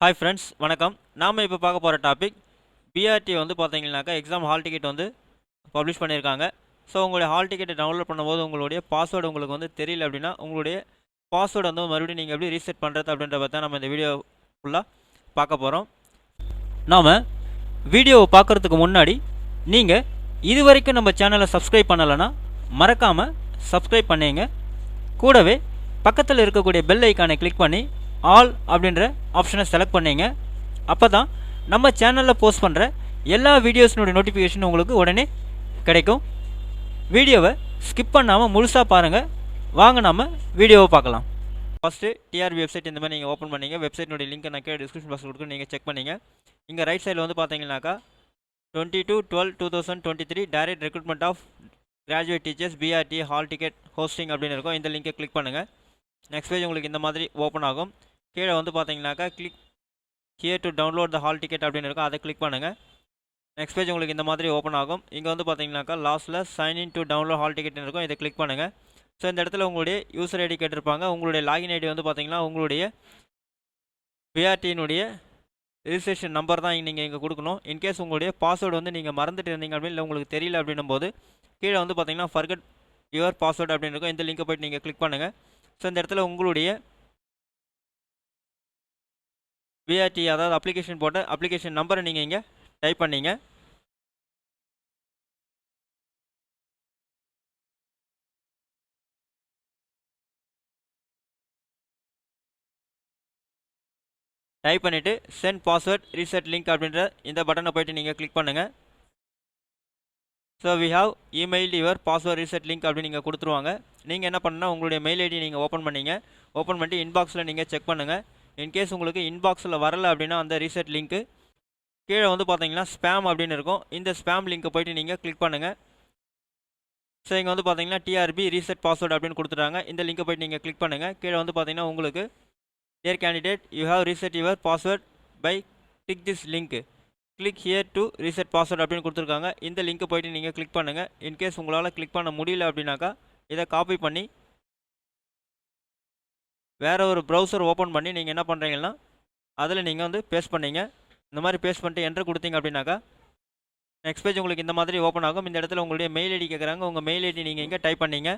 Hi friends, வணக்கம். நாம் இப்போ பார்க்க போகிற டாபிக் பிஆர்டி வந்து பார்த்தீங்கன்னாக்கா எக்ஸாம் ஹால் டிக்கெட் வந்து பப்ளிஷ் பண்ணியிருக்காங்க. ஸோ உங்களுடைய ஹால் டிக்கெட்டை டவுன்லோட் பண்ணும்போது உங்களுடைய பாஸ்வேர்டு உங்களுக்கு வந்து தெரியல அப்படின்னா உங்களுடைய பாஸ்வேர்டு வந்து மறுபடியும் நீங்கள் எப்படி ரீசெட் பண்ணுறது அப்படின்றத தான் நம்ம இந்த வீடியோ ஃபுல்லாக பார்க்க போகிறோம். நாம் வீடியோவை பார்க்குறதுக்கு முன்னாடி நீங்கள் இது வரைக்கும் நம்ம சேனலை சப்ஸ்கிரைப் பண்ணலைன்னா மறக்காமல் சப்ஸ்கிரைப் பண்ணிங்க. கூடவே பக்கத்தில் இருக்கக்கூடிய பெல் ஐக்கானை கிளிக் பண்ணி ஆல் அப்படின்ற ஆப்ஷனை செலக்ட் பண்ணிங்க. அப்போ தான் நம்ம சேனலில் போஸ்ட் பண்ணுற எல்லா வீடியோஸினுடைய நோட்டிஃபிகேஷன் உங்களுக்கு உடனே கிடைக்கும். வீடியோவை ஸ்கிப் பண்ணாமல் முழுசாக பாருங்கள். வாங்க நம்ம வீடியோவை பார்க்கலாம். ஃபஸ்ட்டு டிஆர்பி வெப்சைட் இந்த மாதிரி நீங்கள் ஓப்பன் பண்ணிங்க. வெப்சைட்னுடைய லிங்க் நான் கீழே டிஸ்கிரிப்ஷன் பாக்ஸில் கொடுத்து நீங்கள் செக் பண்ணிங்க. இங்கே ரைட் சைடில் வந்து பார்த்தீங்கன்னாக்கா 22/12/2023 direct recruitment of graduate teachers BRT hall ticket hosting அப்படின்னு இருக்கும். இந்த லிங்கை கிளிக் பண்ணுங்கள். நெக்ஸ்ட் பேஜ் உங்களுக்கு இந்த மாதிரி ஓப்பன் ஆகும். கீழே வந்து பார்த்தீங்கன்னாக்கா click here to download the hall ticket அப்படின்னு இருக்கும். அதை கிளிக் பண்ணுங்கள். நெக்ஸ்ட் பேஜ் உங்களுக்கு இந்த மாதிரி ஓப்பன் ஆகும். இங்கே வந்து பார்த்தீங்கன்னாக்கா லாஸ்ட்டில் sign in to download hall ticket இருக்கும். இதை கிளிக் பண்ணுங்கள். ஸோ இந்த இடத்துல உங்களுடைய யூசர் ஐடி கேட்டிருப்பாங்க. உங்களுடைய லாகின் ஐடி வந்து பார்த்தீங்கன்னா உங்களுடைய பிஆர்டியினுடைய ரிஜிஸ்ட்ரேஷன் நம்பர் தான் நீங்கள் இங்கே கொடுக்கணும். இன்கேஸ் உங்களுடைய பாஸ்வேர்டு வந்து நீங்கள் மறந்துட்டு இருந்தீங்க அப்படின்னு இல்லை உங்களுக்கு தெரியல அப்படின்னும் போது கீழே வந்து பார்த்தீங்கன்னா ஃபர்கெட் யுவர் பாஸ்வேர்டு அப்படின்னு இருக்கும். இந்த லிங்கை போய்ட்டு நீங்கள் கிளிக் பண்ணுங்கள். ஸோ இந்த இடத்துல உங்களுடைய பிஆர்டி அதாவது அப்ளிகேஷன் போட்ட அப்ளிகேஷன் நம்பரை நீங்கள் இங்கே டைப் பண்ணிங்க. டைப் பண்ணிவிட்டு சென்ட் பாஸ்வேர்ட் ரீசெட் லிங்க் அப்படின்ற இந்த பட்டனை போய்ட்டு நீங்கள் கிளிக் பண்ணுங்கள். So we have email your password reset link அப்படின்னு நீங்கள் கொடுத்துருவாங்க. நீங்கள் என்ன பண்ணால் உங்களுடைய மெயில் ஐடி நீங்கள் ஓப்பன் பண்ணிங்க. ஓப்பன் பண்ணிட்டு இன்பாக்ஸில் நீங்கள் செக் பண்ணுங்கள். இன்கேஸ் உங்களுக்கு இன்பாக்ஸில் வரலை அப்படின்னா அந்த ரீசெட் லிங்க்கு கீழே வந்து பார்த்தீங்கன்னா ஸ்பேம் அப்படின்னு இருக்கும். இந்த ஸ்பேம் லிங்க்கை போய்ட்டு நீங்கள் கிளிக் பண்ணுங்கள். ஸோ இங்கே வந்து பார்த்தீங்கன்னா டிஆர்பி ரீசெட் பாஸ்வேர்டு அப்படின்னு கொடுத்துட்டாங்க. இந்த லிங்கை போய்ட்டு நீங்கள் கிளிக் பண்ணுங்கள். கீழே வந்து பார்த்தீங்கன்னா உங்களுக்கு dear candidate you have reset your password by tick this link click here to reset password அப்படின்னு கொடுத்துருக்காங்க. இந்த லிங்க்கை போய்ட்டு நீங்கள் கிளிக் பண்ணுங்கள். இன்கேஸ் உங்களால் கிளிக் பண்ண முடியல அப்படின்னாக்கா இதை காப்பி பண்ணி வேறு ஒரு ப்ரௌசர் ஓப்பன் பண்ணி நீங்கள் என்ன பண்ணுறீங்கன்னா அதில் நீங்கள் வந்து பேஸ்ட் பண்ணிங்க. இந்த மாதிரி பேஸ்ட் பண்ணிட்டு என்ட்ரு கொடுத்தீங்க அப்படின்னாக்கா நெக்ஸ்ட் பேஜ் உங்களுக்கு இந்த மாதிரி ஓப்பன் ஆகும். இந்த இடத்துல உங்களுடைய மெயில் ஐடி கேட்குறாங்க. உங்கள் மெயில் ஐடி நீங்கள் இங்கே டைப் பண்ணிங்க.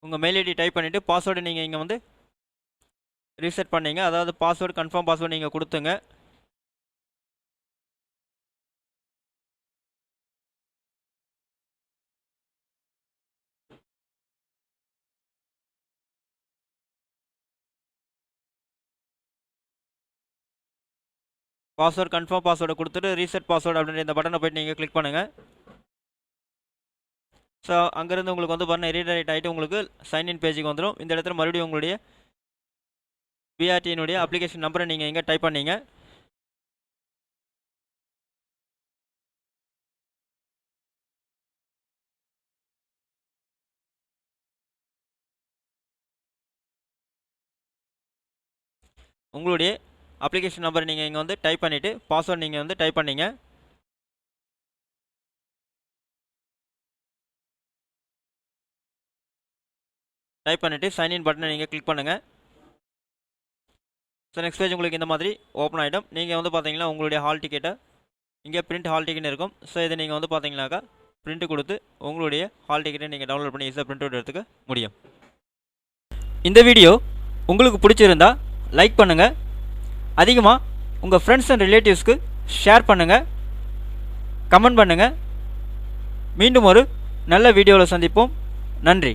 உங்கள் மெயில் ஐடி டைப் பண்ணிவிட்டு பாஸ்வேர்டு நீங்கள் இங்கே வந்து ரீசெட் பண்ணிங்க. அதாவது பாஸ்வேர்டு கன்ஃபார்ம் பாஸ்வேர்டு நீங்கள் கொடுத்துங்க. பாஸ்வேர்டு கன்ஃபார்ம் பாஸ்வேர்டை கொடுத்துட்டு ரீசெட் பாஸ்வேர்டு அப்படின்ற இந்த பட்டனை போய்ட்டு நீங்கள் கிளிக் பண்ணுங்கள். ஸோ அங்கேருந்து உங்களுக்கு வந்து பாருங்கள் ரீடைரக்ட் ஆகிட்டு உங்களுக்கு சைன்இன் பேஜுக்கு வந்துடும். இந்த இடத்துல மறுபடியும் உங்களுடைய பிஆர்டியினுடைய அப்ளிகேஷன் நம்பரை நீங்கள் இங்கே டைப் பண்ணிங்க. உங்களுடைய அப்ளிகேஷன் நம்பர் நீங்கள் இங்கே வந்து டைப் பண்ணிவிட்டு பாஸ்வேர்டு நீங்கள் வந்து டைப் பண்ணிங்க. டைப் பண்ணிவிட்டு சைன்இன் பட்டனை நீங்கள் கிளிக் பண்ணுங்கள். ஸோ நெக்ஸ்ட் பேஜ் உங்களுக்கு இந்த மாதிரி ஓப்பன் ஆகிடும். நீங்கள் வந்து பார்த்தீங்கன்னா உங்களுடைய ஹால் டிக்கெட்டை இங்கே பிரிண்ட் ஹால் டிக்கெட் இருக்கும். ஸோ இதை நீங்கள் வந்து பார்த்தீங்கன்னாக்கா பிரிண்ட் கொடுத்து உங்களுடைய ஹால் டிக்கெட்டை நீங்கள் டவுன்லோட் பண்ணி ஈஸியாக பிரிண்ட் அவுட் எடுத்துக்க முடியும். இந்த வீடியோ உங்களுக்கு பிடிச்சிருந்தா லைக் பண்ணுங்கள். அதிகமாக உங்கள் ஃப்ரெண்ட்ஸ் அண்ட் ரிலேட்டிவ்ஸ்க்கு ஷேர் பண்ணுங்கள். கமெண்ட் பண்ணுங்கள். மீண்டும் ஒரு நல்ல வீடியோவில் சந்திப்போம். நன்றி.